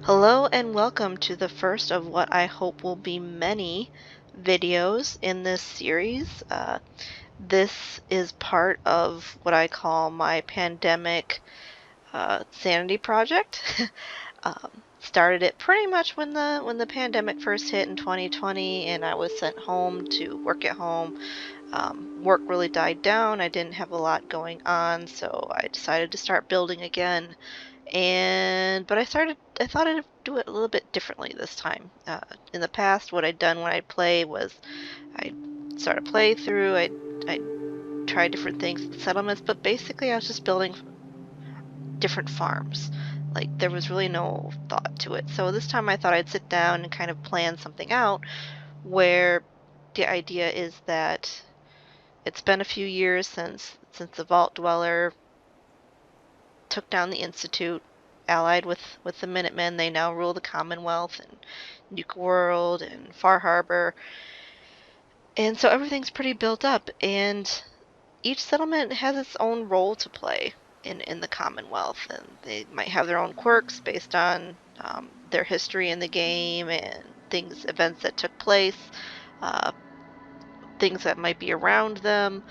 Hello and welcome to the first of what I hope will be many videos in this series. This is part of what I call my pandemic sanity project. Started it pretty much when the pandemic first hit in 2020, and I was sent home to work at home. Work really died down. I didn't have a lot going on, so I decided to start building again. But I thought I'd do it a little bit differently this time. In the past, what I'd done when I'd play was I'd start a playthrough, I'd try different things with settlements, but basically I was just building different farms. Like there was really no thought to it. So this time I thought I'd sit down and kind of plan something out where the idea is that it's been a few years since the Vault Dweller took down the Institute, allied with the Minutemen. They now rule the Commonwealth and Nuke World and Far Harbor. And so everything's pretty built up, and each settlement has its own role to play in the Commonwealth, and they might have their own quirks based on their history in the game and events that took place, uh, things that might be around them,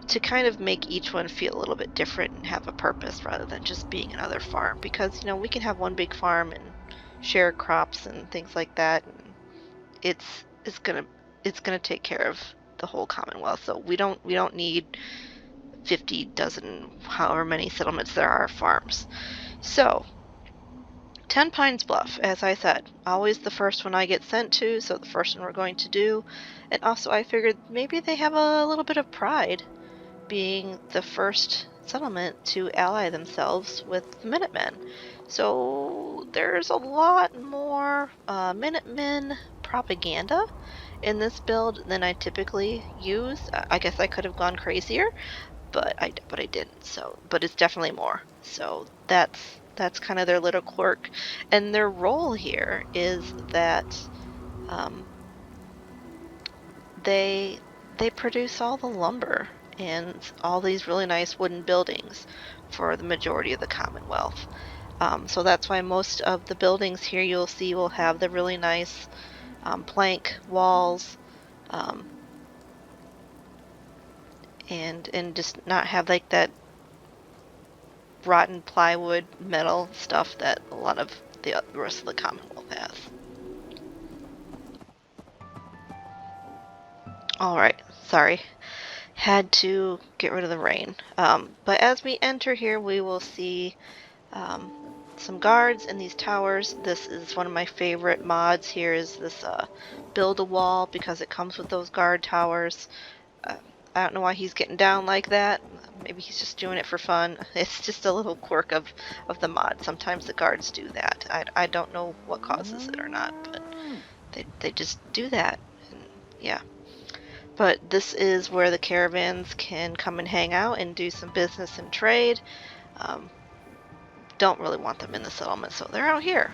to kind of make each one feel a little bit different and have a purpose rather than just being another farm. Because we can have one big farm and share crops and things like that, and it's it's gonna it's gonna take care of the whole Commonwealth. So we don't need 50 dozen, however many settlements there are, farms. So Tenpines Bluff, as I said, always the first one I get sent to, so the first one we're going to do. And also I figured maybe they have a little bit of pride being the first settlement to ally themselves with the Minutemen. So there's a lot more Minutemen propaganda in this build than I typically use. I guess I could have gone crazier, but I didn't. But it's definitely more. So that's kind of their little quirk, and their role here is that um, they they produce all the lumber and all these really nice wooden buildings for the majority of the Commonwealth. So that's why most of the buildings here you'll see will have the really nice plank walls, um, and just not have like that rotten plywood metal stuff that a lot of the rest of the Commonwealth has. All right, sorry. Had to get rid of the rain. But as we enter here, we will see um, some guards in these towers. This is one of my favorite mods here, is this build a wall, because it comes with those guard towers. Uh, I don't know why he's getting down like that. Maybe he's just doing it for fun. It's just a little quirk of the mod. Sometimes the guards do that. I don't know what causes it or not, but they just do that. And yeah. But this is where the caravans can come and hang out and do some business and trade. Um, don't really want them in the settlement, so they're out here.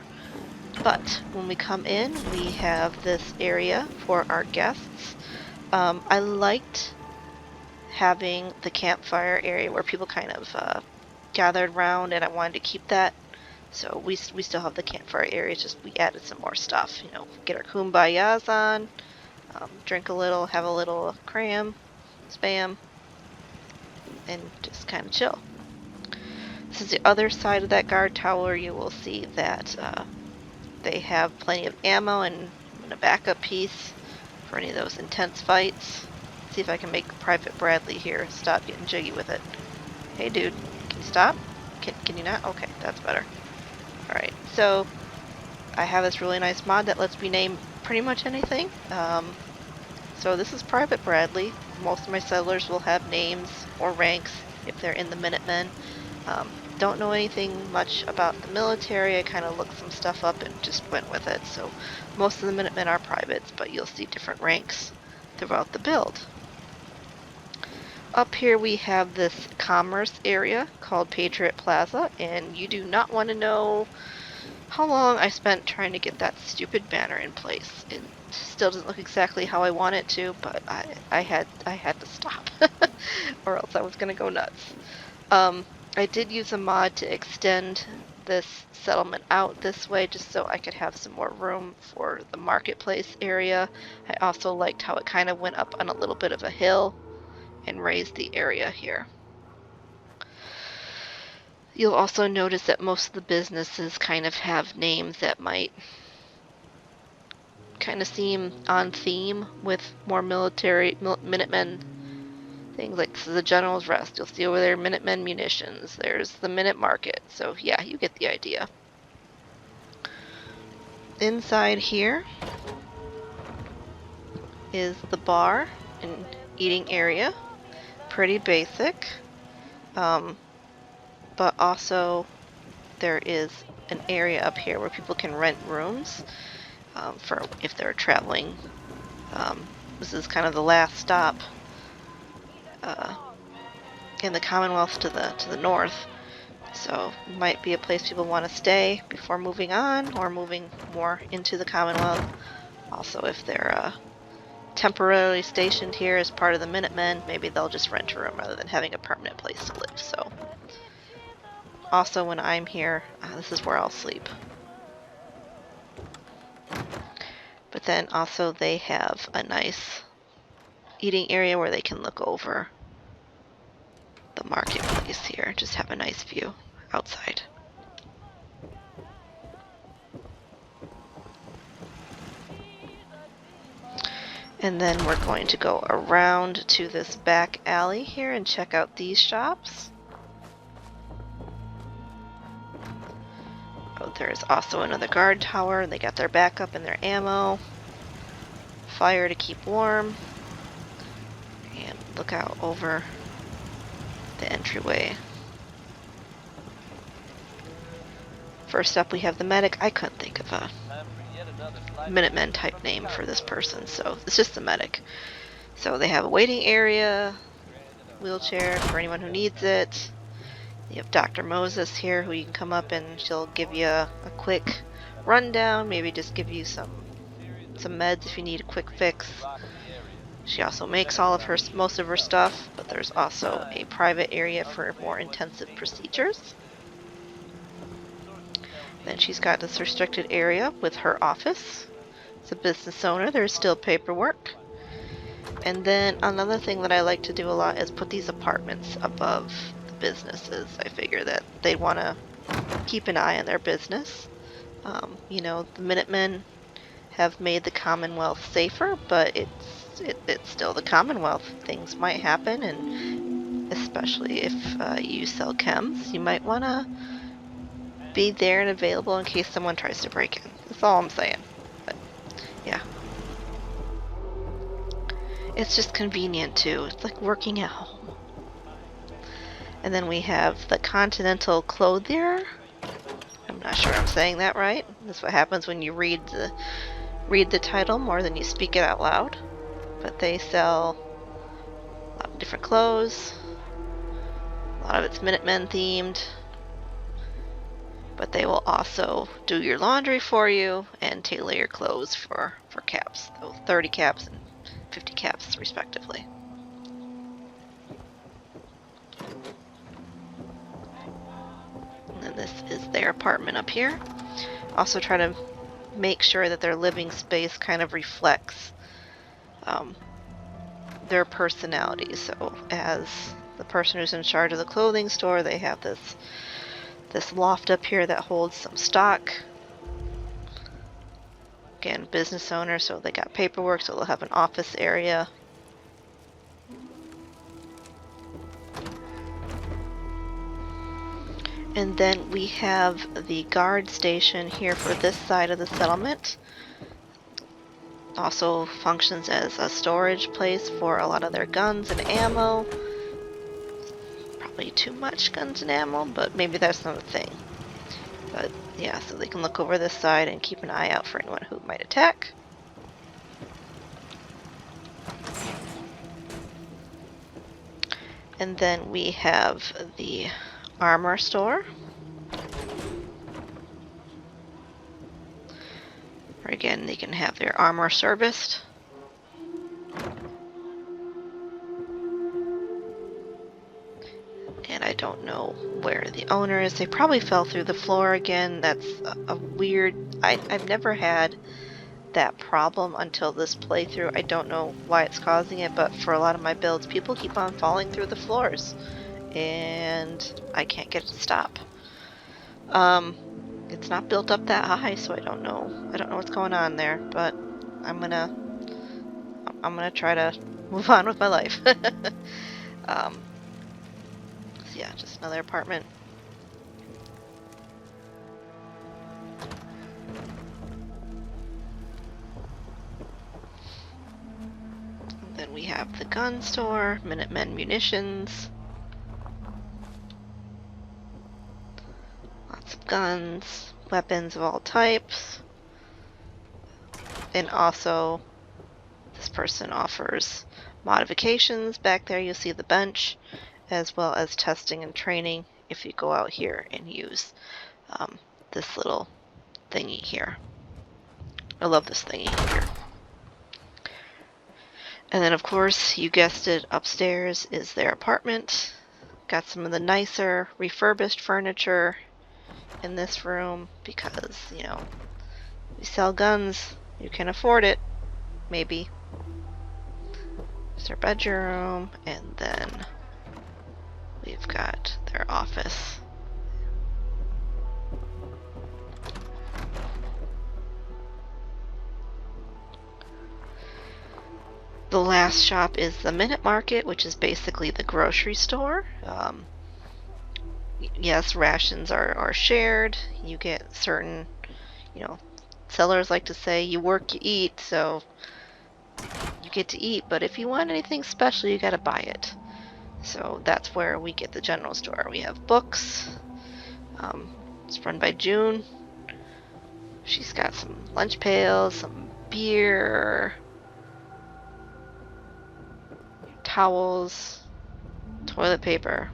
But when we come in, we have this area for our guests. I liked having the campfire area where people kind of gathered around, and I wanted to keep that. So we still have the campfire area, just we added some more stuff. Get our kumbayas on, drink a little, have a little cram, spam, and just kind of chill. This is the other side of that guard tower. You will see that they have plenty of ammo and a backup piece for any of those intense fights. See if I can make Private Bradley here stop getting jiggy with it. Hey dude, can you stop? Can you not? Okay, that's better. Alright, so I have this really nice mod that lets me name pretty much anything. So this is Private Bradley. Most of my settlers will have names or ranks if they're in the Minutemen. Don't know anything much about the military. I kind of looked some stuff up and just went with it. So most of the Minutemen are privates, but you'll see different ranks throughout the build. Up here we have this commerce area called Patriot Plaza, and you do not want to know how long I spent trying to get that stupid banner in place. It still doesn't look exactly how I want it to, but I had to stop or else I was gonna go nuts. I did use a mod to extend this settlement out this way just so I could have some more room for the marketplace area. I also liked how it kind of went up on a little bit of a hill and raised the area here. You'll also notice that most of the businesses kind of have names that might kind of seem on theme with more military Minutemen things. Like this is the General's Rest. You'll see over there Minutemen Munitions. There's the Minute Market. So yeah, you get the idea. Inside here is the bar and eating area. Pretty basic. But also there is an area up here where people can rent rooms for if they're traveling. This is kind of the last stop in the Commonwealth to the north. So it might be a place people want to stay before moving on or moving more into the Commonwealth. Also, if they're temporarily stationed here as part of the Minutemen, maybe they'll just rent a room rather than having a permanent place to live. So, also when I'm here, this is where I'll sleep. But then also they have a nice eating area where they can look over the marketplace here. Just have a nice view outside. And then we're going to go around to this back alley here and check out these shops. Oh, there's also another guard tower, and they got their backup and their ammo. Fire to keep warm. And look out over the entryway. First up we have the medic. I couldn't think of a Minutemen type name for this person, so it's just the medic. So they have a waiting area, wheelchair for anyone who needs it. You have Dr. Moses here who you can come up and she'll give you a quick rundown, maybe just give you some meds if you need a quick fix. She also makes most of her stuff, but there's also a private area for more intensive procedures. Then she's got this restricted area with her office. It's a business owner, there's still paperwork. And then another thing that I like to do a lot is put these apartments above the businesses. I figure that they want to keep an eye on their business. You know, the Minutemen have made the Commonwealth safer, but it's still the Commonwealth. Things might happen, and especially if you sell chems, you might want to be there and available in case someone tries to break in. That's all I'm saying. But yeah, it's just convenient too. It's like working at home. And then we have the Continental Clothier. I'm not sure I'm saying that right. That's what happens when you read the title more than you speak it out loud. But they sell a lot of different clothes. A lot of it's Minutemen themed. But they will also do your laundry for you and tailor your clothes for caps. So 30 caps and 50 caps respectively. And then this is their apartment up here. Also try to make sure that their living space kind of reflects their personality. So as the person who's in charge of the clothing store, they have this loft up here that holds some stock. Again, business owner, so they got paperwork, so they'll have an office area. And then we have the guard station here for this side of the settlement. Also functions as a storage place for a lot of their guns and ammo. Probably too much guns and ammo, but maybe that's not a thing. But yeah, so they can look over this side and keep an eye out for anyone who might attack. And then we have the armor store. Where again, they can have their armor serviced. And I don't know where the owner is. They probably fell through the floor again. That's a weird... I've never had that problem until this playthrough. I don't know why it's causing it, but for a lot of my builds, people keep on falling through the floors, and I can't get it to stop. It's not built up that high, so I don't know what's going on there, but I'm gonna try to move on with my life. So yeah, just another apartment. And then we have the gun store, Minutemen munitions. Lots of guns, weapons of all types. And also, this person offers modifications. Back there you'll see the bench, as well as testing and training if you go out here and use this little thingy here. I love this thingy here. And then, of course, you guessed it, upstairs is their apartment. Got some of the nicer refurbished furniture in this room because, you know, you sell guns, you can afford it, maybe. There's their bedroom, and then we've got their office. The last shop is the Minute Market, which is basically the grocery store. Yes, rations are shared. You get certain, you know, sellers like to say you work, you eat, so you get to eat, but if you want anything special, you gotta buy it. So that's where we get the general store. We have books. It's run by June. She's got some lunch pails, some beer, towels, toilet paper,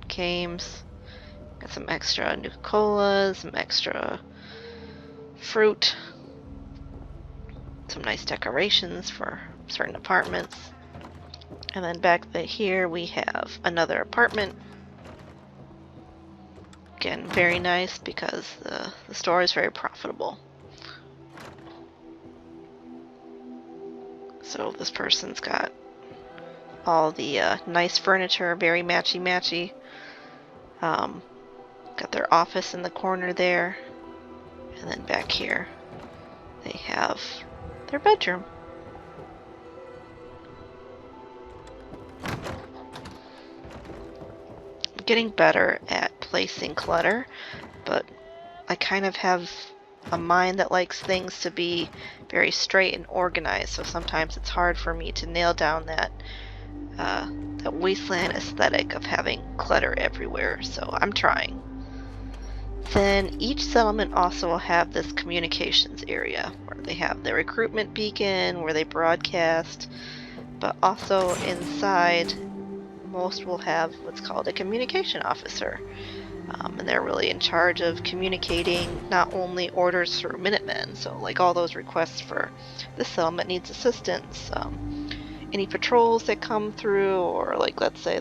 games. Got some extra Nuka-Colas, some extra fruit, some nice decorations for certain apartments. And then back here we have another apartment. Again, very nice because the store is very profitable. So this person's got all the nice furniture, very matchy-matchy. Got their office in the corner there. And then back here they have their bedroom. I'm getting better at placing clutter, but I kind of have a mind that likes things to be very straight and organized, so sometimes it's hard for me to nail down that wasteland aesthetic of having clutter everywhere, so I'm trying. Then each settlement also will have this communications area where they have their recruitment beacon where they broadcast, but also inside most will have what's called a communication officer. And they're really in charge of communicating not only orders through Minutemen, so like all those requests for this settlement needs assistance, any patrols that come through, or like let's say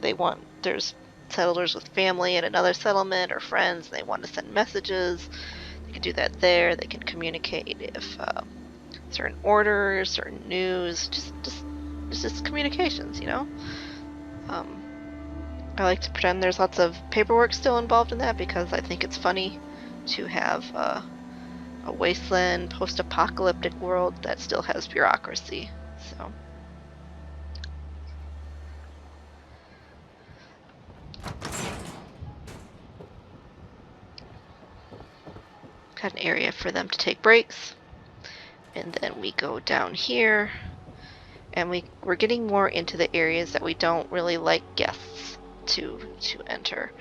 there's settlers with family in another settlement or friends, and they want to send messages, they can do that there. They can communicate if certain orders, certain news, just communications, you know. I like to pretend there's lots of paperwork still involved in that because I think it's funny to have a wasteland post-apocalyptic world that still has bureaucracy. So got an area for them to take breaks, and then we go down here and we're getting more into the areas that we don't really like guests to enter.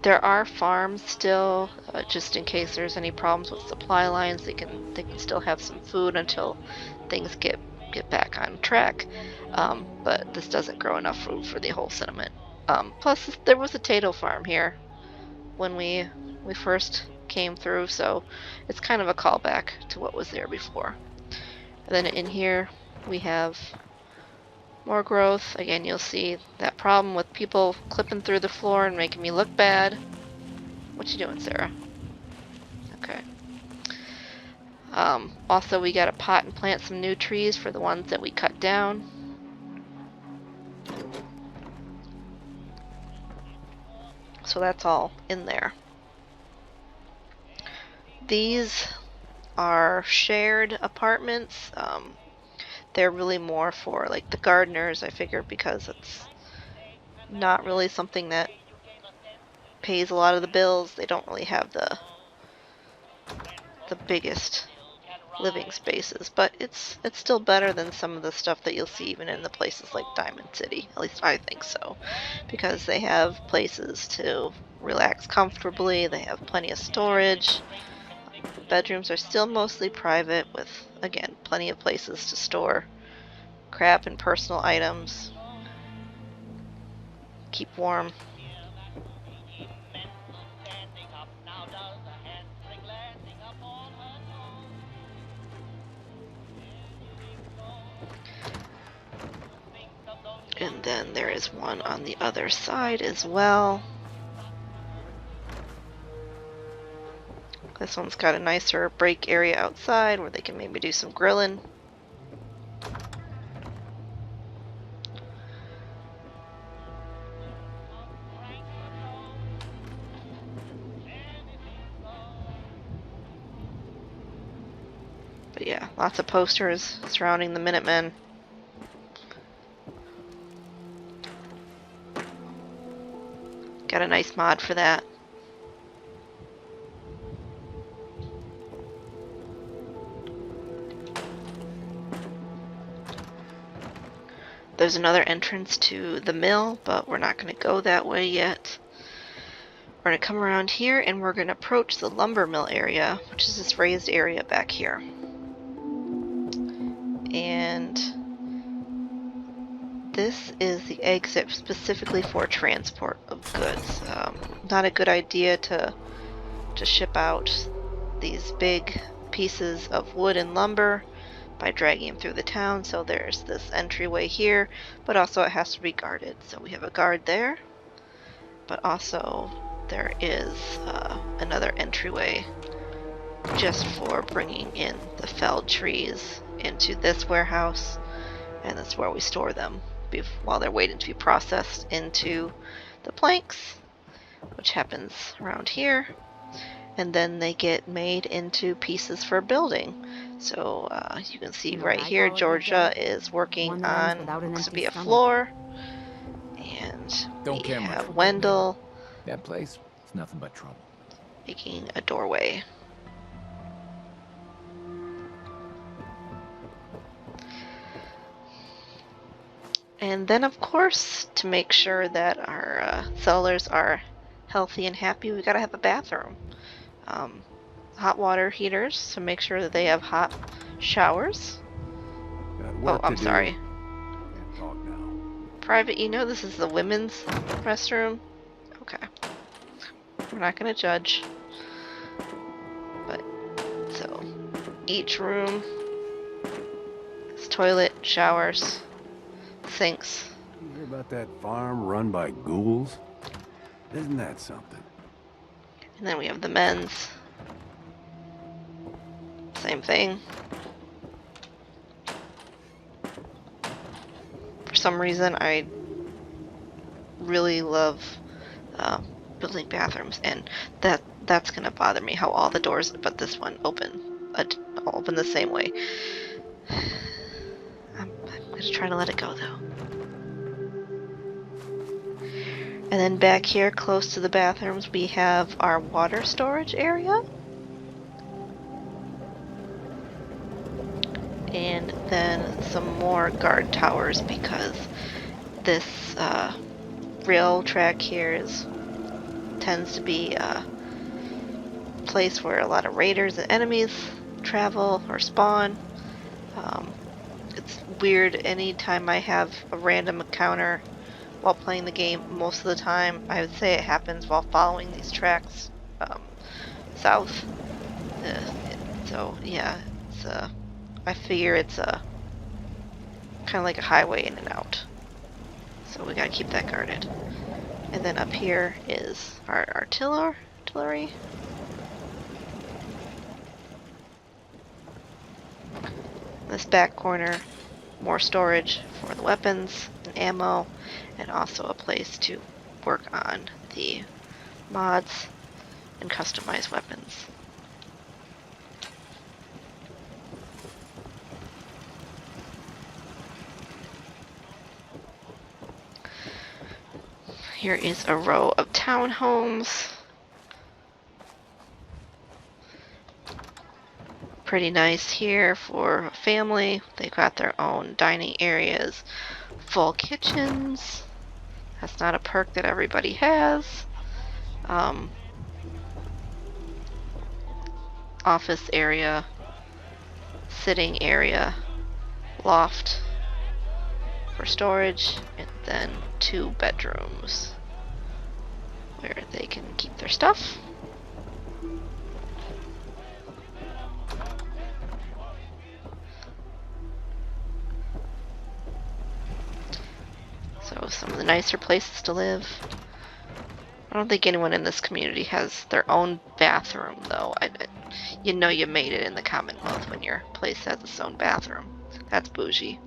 There are farms still, just in case there's any problems with supply lines. They can still have some food until things get back on track. But this doesn't grow enough food for the whole settlement. Plus, there was a potato farm here when we first came through, so it's kind of a callback to what was there before. And then in here we have More growth. Again, you'll see that problem with people clipping through the floor and making me look bad. What you doing, Sarah? Okay. Also, we gotta pot and plant some new trees for the ones that we cut down. So that's all in there. These are shared apartments. They're really more for like the gardeners, I figure, because it's not really something that pays a lot of the bills. They don't really have the biggest living spaces, but it's still better than some of the stuff that you'll see even in the places like Diamond City. At least I think so, because they have places to relax comfortably. They have plenty of storage. The bedrooms are still mostly private with, again, plenty of places to store crap and personal items. Keep warm. And then there is one on the other side as well. This one's got a nicer break area outside where they can maybe do some grilling. But yeah, lots of posters surrounding the Minutemen. Got a nice mod for that. There's another entrance to the mill, but we're not going to go that way yet. We're going to come around here and we're going to approach the lumber mill area, which is this raised area back here. And this is the exit specifically for transport of goods. Not a good idea to ship out these big pieces of wood and lumber by dragging them through the town. So there's this entryway here, but also it has to be guarded. So we have a guard there, but also there is another entryway just for bringing in the felled trees into this warehouse, and that's where we store them while they're waiting to be processed into the planks, which happens around here, and then they get made into pieces for building. So you can see right here, Georgia is working on looks to be a floor, and we have Wendell. That place is nothing but trouble. Making a doorway. And then, of course, to make sure that our settlers are healthy and happy, we gotta have a bathroom. Hot water heaters to make sure that they have hot showers. Oh, I'm sorry. Can't talk now. Private, you know this is the women's restroom? Okay. We're not gonna judge. But, so, each room is toilet, showers, sinks. You hear about that farm run by ghouls? Isn't that something? And then we have the men's. Same thing. For some reason, I really love building bathrooms, and that's gonna bother me how all the doors but this one open the same way. I'm gonna try to let it go though. And then back here close to the bathrooms we have our water storage area, and then some more guard towers because this rail track here tends to be a place where a lot of raiders and enemies travel or spawn. It's weird anytime I have a random encounter while playing the game. Most of the time I would say it happens while following these tracks south. So yeah, it's I figure it's kind of like a highway in and out. So we gotta keep that guarded. And then up here is our artillery. This back corner, more storage for the weapons and ammo, and also a place to work on the mods and customize weapons. Here is a row of townhomes. Pretty nice here for a family. They've got their own dining areas, full kitchens. That's not a perk that everybody has. Office area, sitting area, loft for storage, and then 2 bedrooms where they can keep their stuff. So some of the nicer places to live. I don't think anyone in this community has their own bathroom, though. You know you made it in the Commonwealth when your place has its own bathroom. That's bougie.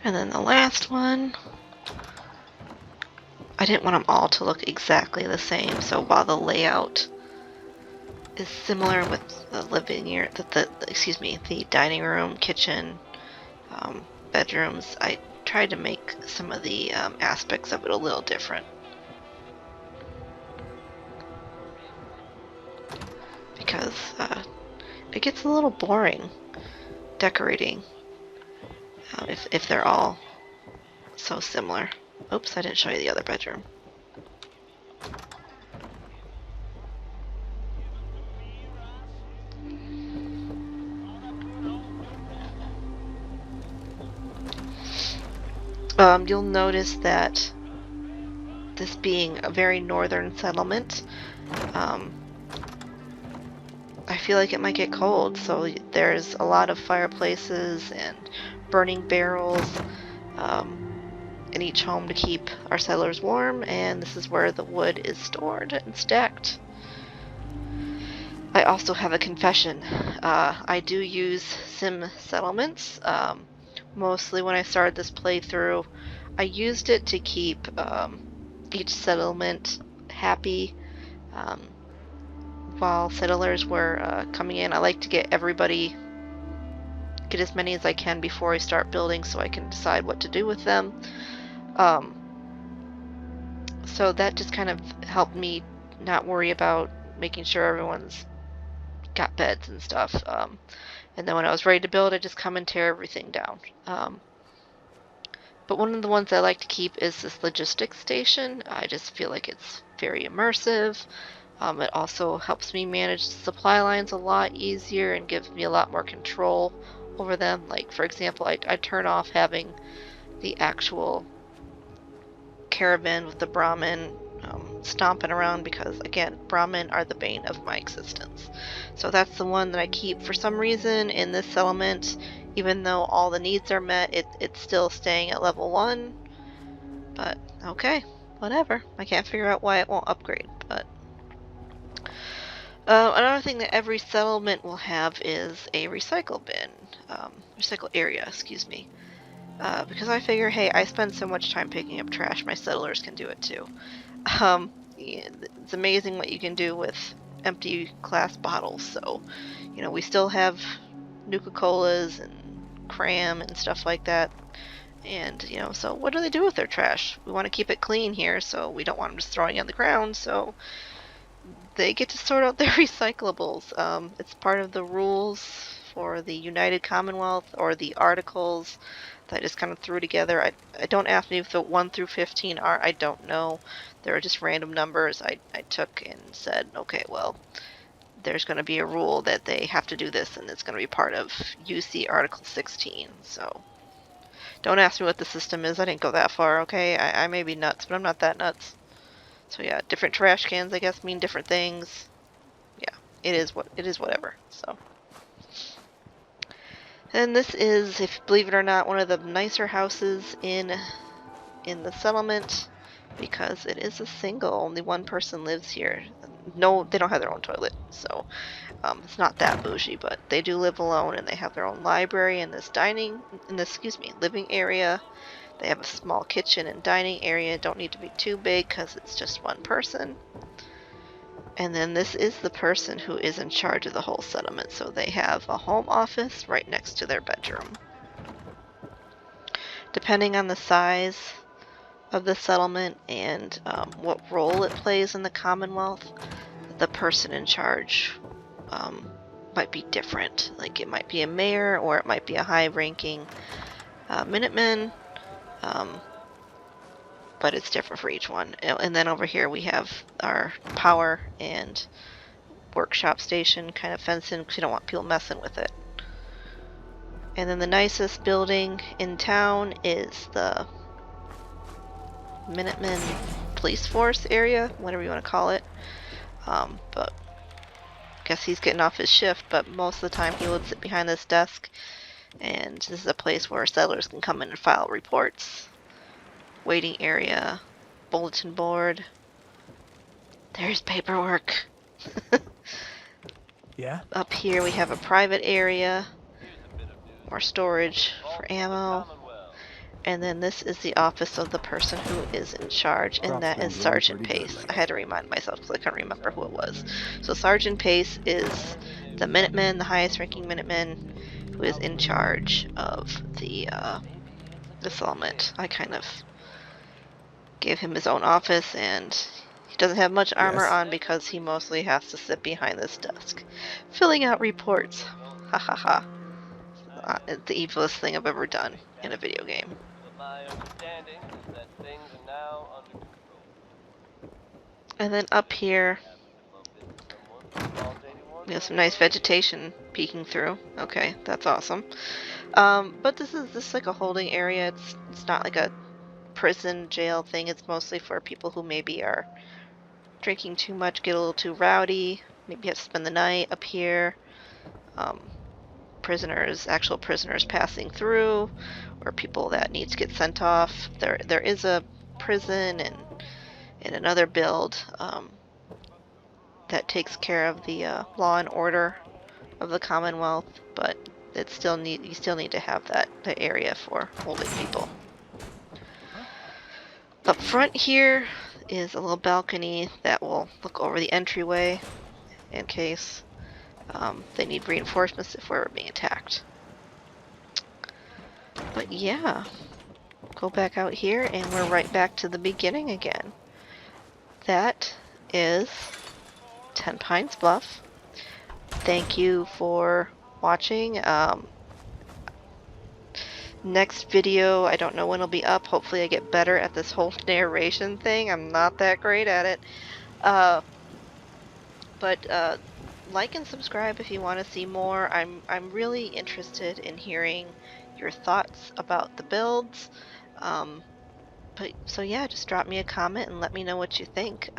And then the last one, I didn't want them all to look exactly the same, so while the layout is similar with the living area, the dining room, kitchen, bedrooms, I tried to make some of the aspects of it a little different. Because it gets a little boring decorating if they're all so similar. Oops, I didn't show you the other bedroom. You'll notice that this being a very northern settlement, I feel like it might get cold, so there's a lot of fireplaces and burning barrels in each home to keep our settlers warm, and this is where the wood is stored and stacked. I also have a confession. I do use sim settlements. Mostly when I started this playthrough, I used it to keep each settlement happy. While settlers were coming in, I like to get as many as I can before I start building so I can decide what to do with them. So that just kind of helped me not worry about making sure everyone's got beds and stuff. And then when I was ready to build, I just come and tear everything down. But one of the ones I like to keep is this logistics station. I just feel like it's very immersive. It also helps me manage the supply lines a lot easier and gives me a lot more control over them. Like, for example, I turn off having the actual caravan with the Brahmin stomping around because, again, Brahmin are the bane of my existence. So that's the one that I keep. For some reason in this settlement, even though all the needs are met, it's still staying at level 1. But, okay, whatever. I can't figure out why it won't upgrade, but... another thing that every settlement will have is a recycle bin. Recycle area, excuse me. Because I figure, hey, I spend so much time picking up trash, my settlers can do it too. It's amazing what you can do with empty glass bottles. So, we still have Nuka-Colas and cram and stuff like that. And, so what do they do with their trash? We want to keep it clean here, so we don't want them just throwing it on the ground, so they get to sort out their recyclables. It's part of the rules for the United Commonwealth or the articles that I just kind of threw together. I don't ask me if the 1 through 15 are. I don't know. They were just random numbers I took and said, okay, well, there's going to be a rule that they have to do this, and it's going to be part of UC Article 16. So don't ask me what the system is. I didn't go that far, okay? I may be nuts, but I'm not that nuts. So yeah, different trash cans, I guess, mean different things. Yeah, it is whatever. So, and this is, if believe it or not, one of the nicer houses in the settlement because it is a single. Only one person lives here. No, they don't have their own toilet, so it's not that bougie. But they do live alone, and they have their own library in this living area. They have a small kitchen and dining area. Don't need to be too big because it's just one person. And then this is the person who is in charge of the whole settlement. So they have a home office right next to their bedroom. Depending on the size of the settlement and what role it plays in the Commonwealth, the person in charge might be different. Like it might be a mayor or it might be a high-ranking Minuteman. But it's different for each one. And then over here we have our power and workshop station kind of fenced in because you don't want people messing with it. And then the nicest building in town is the Minuteman Police Force area, whatever you want to call it. But I guess he's getting off his shift, but most of the time he would sit behind this desk. And this is a place where settlers can come in and file reports. Waiting area, bulletin board. There's paperwork. Yeah? Up here we have a private area, more storage for ammo. And then this is the office of the person who is in charge, and that is Sergeant Pace. I had to remind myself because I couldn't remember who it was. So Sergeant Pace is the Minuteman, the highest ranking Minuteman, who is in charge of the settlement. I kind of gave him his own office, and he doesn't have much armor on because he mostly has to sit behind this desk, filling out reports. Ha ha ha. It's the evilest thing I've ever done in a video game. And then up here, we have some nice vegetation peeking through. Okay, that's awesome. But this is like a holding area. It's not like a prison jail thing. It's mostly for people who maybe are drinking too much, get a little too rowdy, maybe have to spend the night up here. Actual prisoners passing through, or people that need to get sent off. There is a prison and in another build that takes care of the law and order of the Commonwealth, but you still need to have the area for holding people. Up front here is a little balcony that will look over the entryway in case they need reinforcements if we're being attacked. But yeah, go back out here and we're right back to the beginning again. That is Tenpines Bluff. Thank you for watching. Next video, I don't know when it'll be up. Hopefully I get better at this whole narration thing. I'm not that great at it. But like and subscribe if you want to see more. I'm really interested in hearing your thoughts about the builds. So yeah, just drop me a comment and let me know what you think.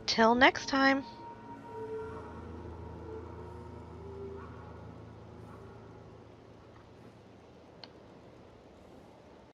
Till next time.